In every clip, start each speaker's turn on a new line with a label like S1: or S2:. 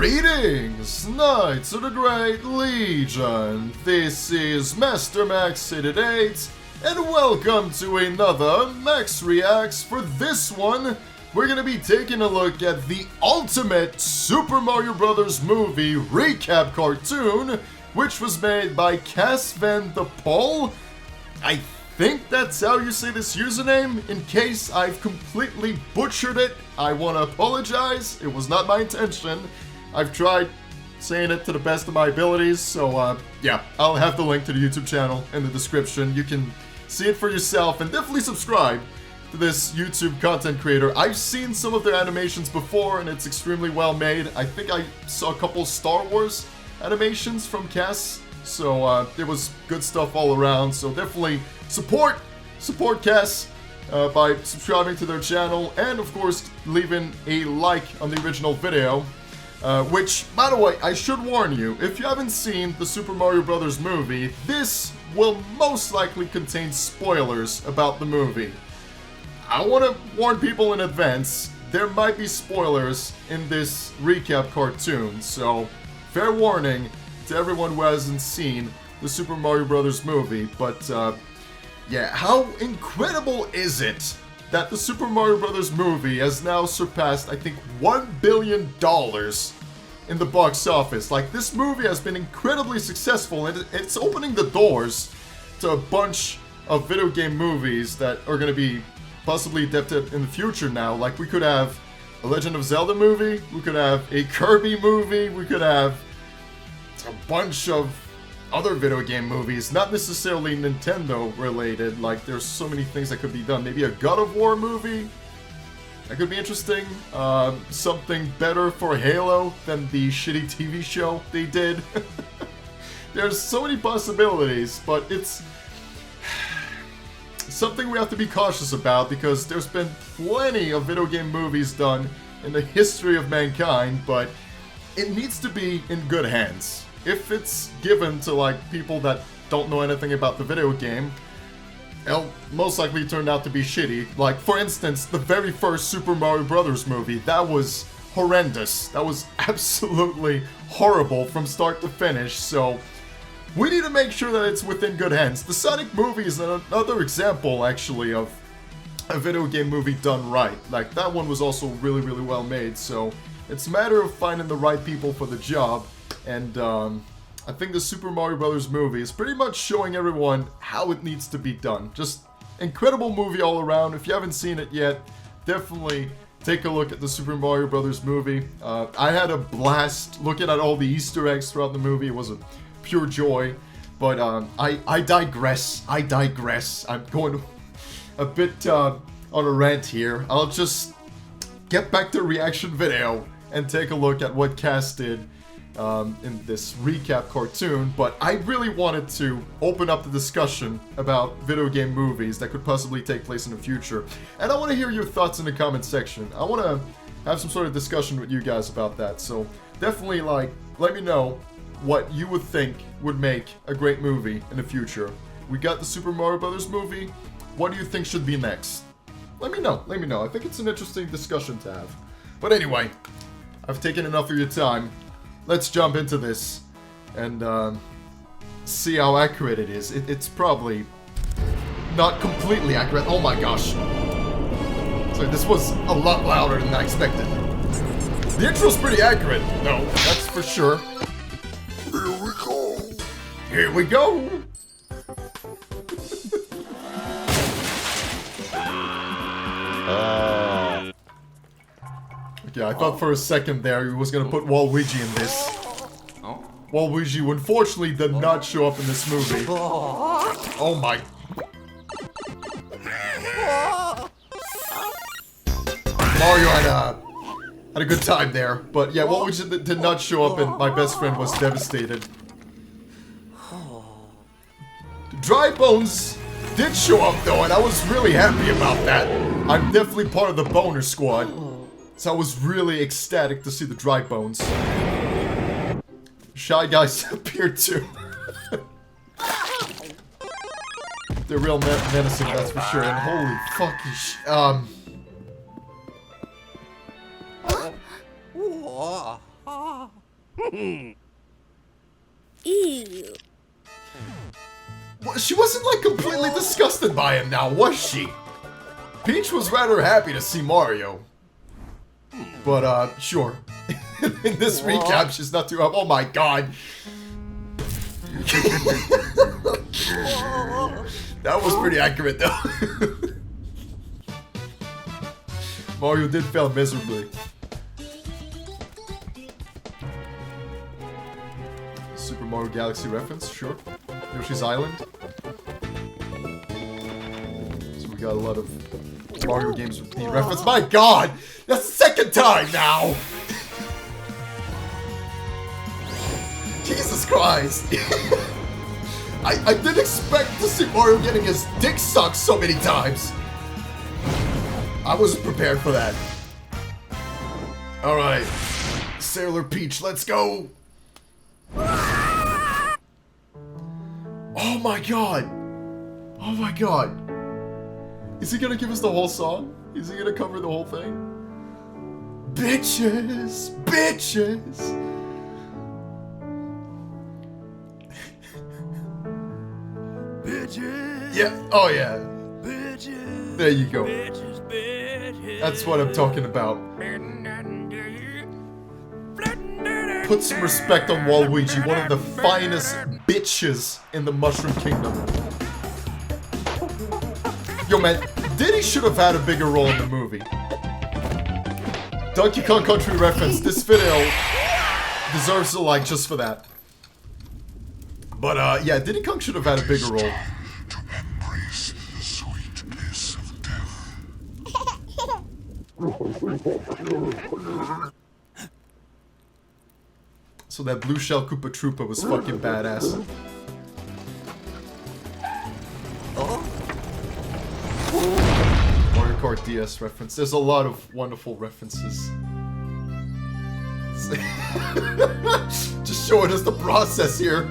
S1: Greetings, Knights of the Great Legion. This is Master Max88, and welcome to another Max Reacts. For this one, we're gonna be taking a look at the ultimate Super Mario Bros. Movie recap cartoon, which was made by Cass Van de Pol. I think that's how you say this username. In case I've completely butchered it, I want to apologize. It was not my intention. I've tried saying it to the best of my abilities, so yeah, I'll have the link to the YouTube channel in the description. You can see it for yourself, and definitely subscribe to this YouTube content creator. I've seen some of their animations before, and it's extremely well made. I think I saw a couple Star Wars animations from Cass, so there was good stuff all around. So definitely support Cass by subscribing to their channel, and of course leaving a like on the original video. Which, by the way, I should warn you, if you haven't seen the Super Mario Bros. Movie, this will most likely contain spoilers about the movie. I want to warn people in advance, there might be spoilers in this recap cartoon, so fair warning to everyone who hasn't seen the Super Mario Bros. Movie. But yeah, how incredible is it that the Super Mario Bros. Movie has now surpassed, I think, $1 billion in the box office. Like, this movie has been incredibly successful, and it's opening the doors to a bunch of video game movies that are going to be possibly adapted in the future now. Like, we could have a Legend of Zelda movie, we could have a Kirby movie, we could have a bunch of other video game movies, not necessarily Nintendo related. Like, there's so many things that could be done. Maybe a God of War movie, that could be interesting. Something better for Halo than the shitty TV show they did. There's so many possibilities, but it's something we have to be cautious about, because there's been plenty of video game movies done in the history of mankind, but it needs to be in good hands. If it's given to, like, people that don't know anything about the video game, it'll most likely turn out to be shitty. Like, for instance, the very first Super Mario Bros. Movie, that was horrendous. That was absolutely horrible from start to finish, so we need to make sure that it's within good hands. The Sonic movie is another example, actually, of a video game movie done right. Like, that one was also really, really well made, so it's a matter of finding the right people for the job. And I think the Super Mario Bros. Movie is pretty much showing everyone how it needs to be done. Just incredible movie all around. If you haven't seen it yet, definitely take a look at the Super Mario Bros. Movie. I had a blast looking at all the Easter eggs throughout the movie. It was a pure joy. But I digress. I'm going a bit on a rant here. I'll just get back to the reaction video and take a look at what Cass did in this recap cartoon. But I really wanted to open up the discussion about video game movies that could possibly take place in the future. And I want to hear your thoughts in the comment section. I want to have some sort of discussion with you guys about that. So definitely, like, let me know what you would think would make a great movie in the future. We got the Super Mario Bros. Movie. What do you think should be next? Let me know. I think it's an interesting discussion to have. But anyway, I've taken enough of your time. Let's jump into this and see how accurate it is. It's probably not completely accurate. Oh my gosh. So this was a lot louder than I expected. The intro's pretty accurate, though, that's for sure. Here we go! Okay, I thought for a second there he was gonna put Waluigi in this. Waluigi, who unfortunately did not show up in this movie. Oh my. Mario had a good time there, but yeah, Waluigi did not show up, and my best friend was devastated. Dry Bones did show up though, and I was really happy about that. I'm definitely part of the boner squad, so I was really ecstatic to see the Dry Bones. Shy Guys appeared too. They're real menacing, that's for sure. And holy fucking
S2: Ew.
S1: Well, she wasn't like completely disgusted by him now, was she? Peach was rather happy to see Mario. But, sure. In this recap, she's not too up. Oh my god. That was pretty accurate, though. Mario did fail miserably. Super Mario Galaxy reference, sure. Yoshi's Island. So we got a lot of Mario games with the reference. My god! That's the second time now! Jesus Christ! I didn't expect to see Mario getting his dick sucked so many times. I wasn't prepared for that. Alright. Sailor Peach, let's go! Oh my god! Oh my god! Is he gonna give us the whole song? Is he gonna cover the whole thing? Bitches! Bitches! Bitches! Yeah, oh yeah. Bitches! There you go. Bitches, bitches, that's what I'm talking about. Put some respect on Waluigi, one of the finest bitches in the Mushroom Kingdom. Yo man, Diddy should have had a bigger role in the movie. Donkey Kong Country reference, this video deserves a like just for that. But yeah, Diddy Kong should have had a bigger role. So that blue shell Koopa Troopa was fucking badass. Mario Kart DS reference. There's a lot of wonderful references. Just showing us the process here.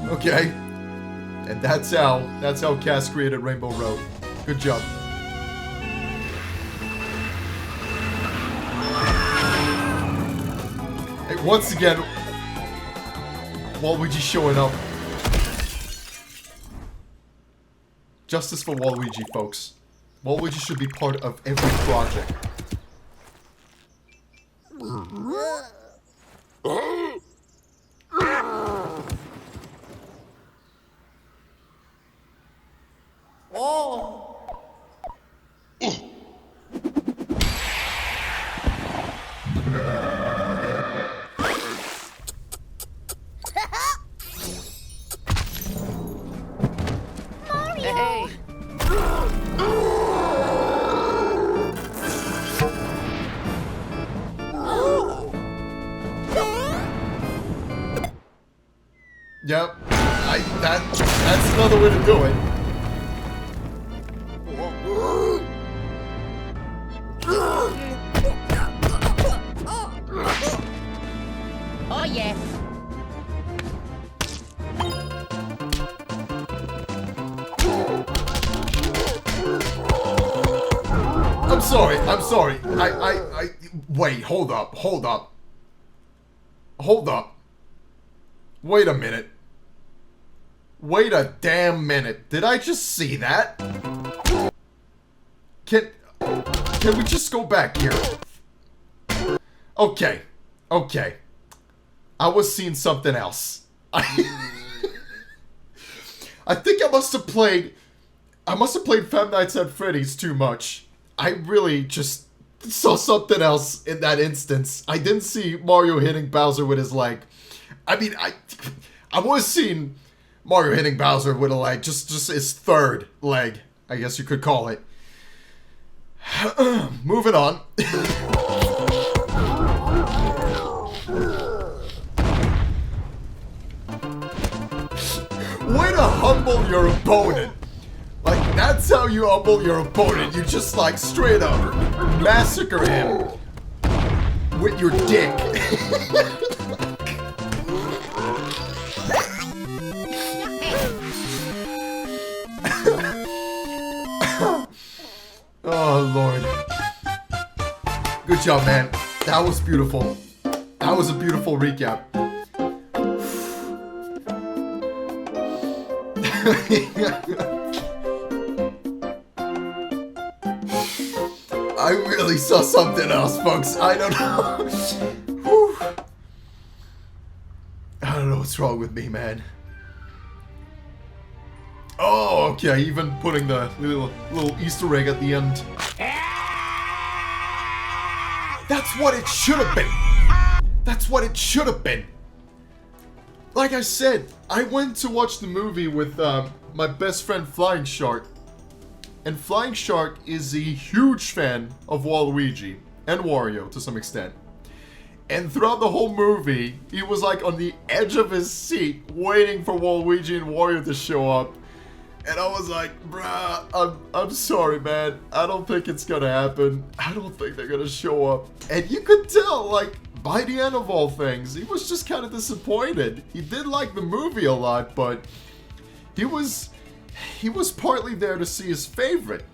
S1: Okay. And that's how Cass created Rainbow Road. Good job. Hey, once again, Waluigi showing up. Justice for Waluigi, folks. Waluigi should be part of every project.
S2: Oh. Hey.
S1: Yep. That's another way to do it.
S2: Oh yeah.
S1: I'm sorry. Wait, hold up. Wait a minute. Wait a damn minute. Did I just see that? Can we just go back here? Okay. I was seeing something else. I think I must have played Five Nights at Freddy's too much. I really just saw something else in that instance. I didn't see Mario hitting Bowser with his leg. I mean, I've always seen Mario hitting Bowser with a leg, just his third leg, I guess you could call it. Moving on. Way to humble your opponent. Like, that's how you humble your opponent. You just, like, straight up massacre him with your dick. Oh, Lord. Good job, man. That was beautiful. That That was a beautiful recap. I really saw something else, folks. I don't know. Whew. I don't know what's wrong with me, man. Oh, okay. Even putting the little Easter egg at the end. That's what it should have been. That's what it should have been. Like I said, I went to watch the movie with my best friend Flying Shark. And Flying Shark is a huge fan of Waluigi and Wario to some extent. And throughout the whole movie, he was like on the edge of his seat waiting for Waluigi and Wario to show up. And I was like, bruh, I'm sorry, man. I don't think it's gonna happen. I don't think they're gonna show up. And you could tell, like, by the end of all things, he was just kind of disappointed. He did like the movie a lot, but he was partly there to see his favorite.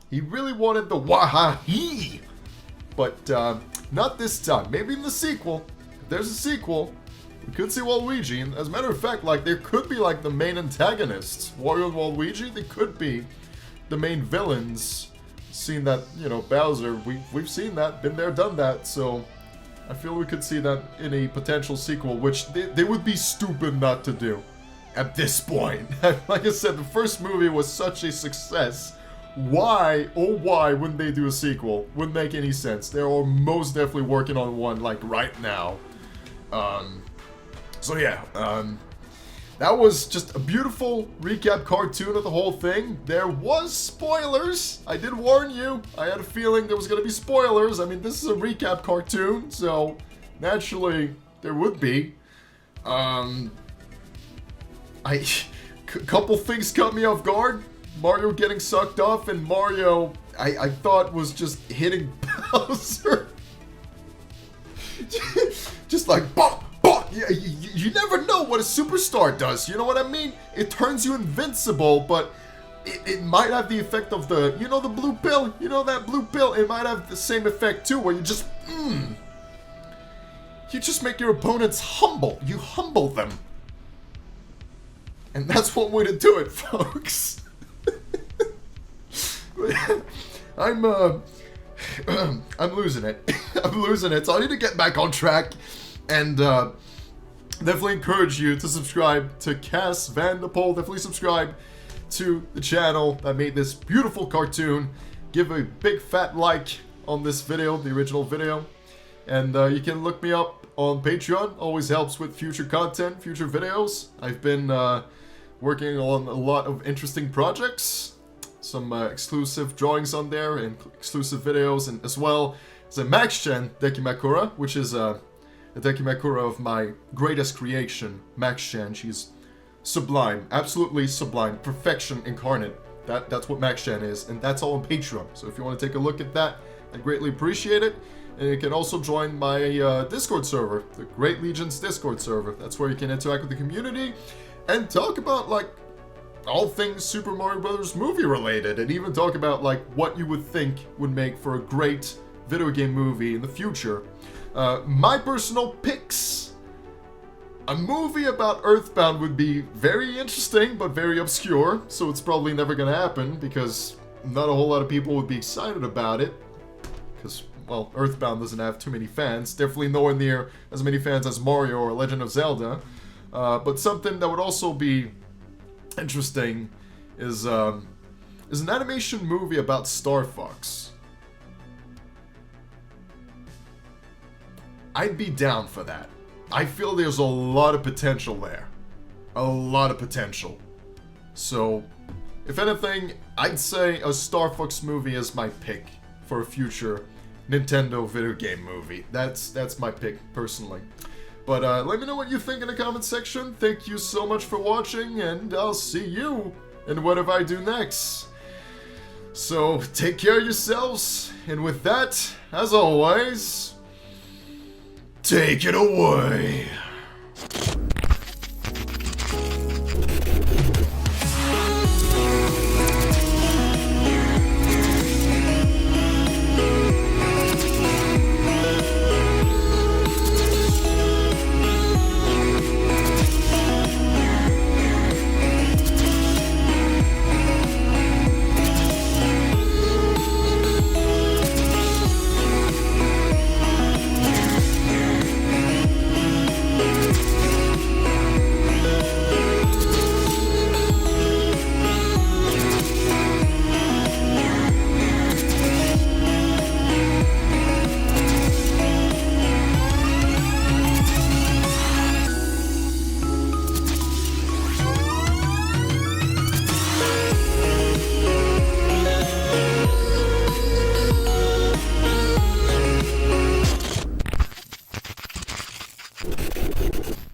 S1: He really wanted the Wahahi. But not this time. Maybe in the sequel. If there's a sequel, we could see Waluigi. And as a matter of fact, like, there could be like the main antagonists. Wario and Waluigi, they could be the main villains. Seeing that, you know, Bowser, we've seen that, been there, done that, so I feel we could see that in a potential sequel, which they would be stupid not to do at this point. Like I said, the first movie was such a success. Why, oh why, wouldn't they do a sequel? Wouldn't make any sense. They're most definitely working on one, like, right now. So yeah, that was just a beautiful recap cartoon of the whole thing. There was spoilers. I did warn you. I had a feeling there was going to be spoilers. I mean, this is a recap cartoon, so naturally there would be. Couple things caught me off guard. Mario getting sucked off, and Mario, I thought was just hitting Bowser. Just like, bop! You never know what a superstar does, you know what I mean? It turns you invincible, but it might have the effect of the, you know, the blue pill? You know that blue pill? It might have the same effect too, where you just, you just make your opponents humble. You humble them. And that's one way to do it, folks. I'm losing it. I'm losing it, so I need to get back on track. And definitely encourage you to subscribe to Cass Van de Pol. Definitely subscribe to the channel that made this beautiful cartoon. Give a big fat like on this video, the original video. And you can look me up on Patreon. Always helps with future content, future videos. I've been working on a lot of interesting projects. Some exclusive drawings on there and exclusive videos. And as well as a Max Gen Dekimakura, which is the Dekimakura of my greatest creation, Max Shan. She's sublime, absolutely sublime, perfection incarnate. That's what Max Shan is, and that's all on Patreon. So if you want to take a look at that, I'd greatly appreciate it. And you can also join my Discord server, the Great Legion's Discord server. That's where you can interact with the community and talk about, like, all things Super Mario Bros. Movie related, and even talk about, like, what you would think would make for a great video game movie in the future. My personal picks. A movie about Earthbound would be very interesting, but very obscure, so it's probably never gonna happen, because not a whole lot of people would be excited about it. Because, well, Earthbound doesn't have too many fans. Definitely nowhere near as many fans as Mario or Legend of Zelda. But something that would also be interesting is an animation movie about Star Fox. I'd be down for that. I feel there's a lot of potential there. A lot of potential. So, if anything, I'd say a Star Fox movie is my pick for a future Nintendo video game movie. That's my pick, personally. But let me know what you think in the comment section. Thank you so much for watching, and I'll see you in whatever I do next. So, take care of yourselves, and with that, as always, take it away.